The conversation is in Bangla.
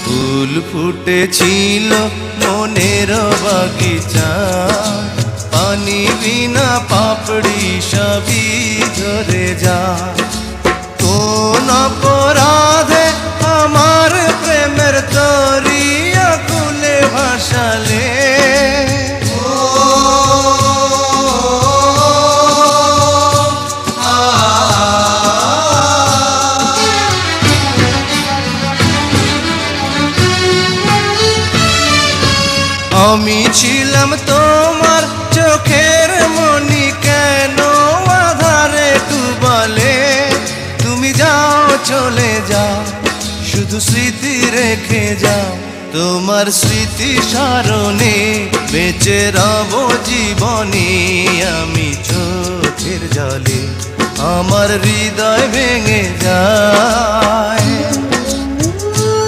ফুল ফুটেছিল মনের বাগিচা, পানি বিনা পাপড়ি সবই ঝরে যায়। কোন অপরাধে আমার প্রেমের তরি আকুলে ভাসালে, আমি ছিলাম তোমার চোখের মনি, কেন আধারে ডুবালে? তুমি যাও চলে যাও, শুধু স্মৃতি রেখে যাও। তোমার স্মৃতি স্মরণে বেঁচে রব জীবনে। আমি চোখের জলে আমার হৃদয় ভেঙে যায়।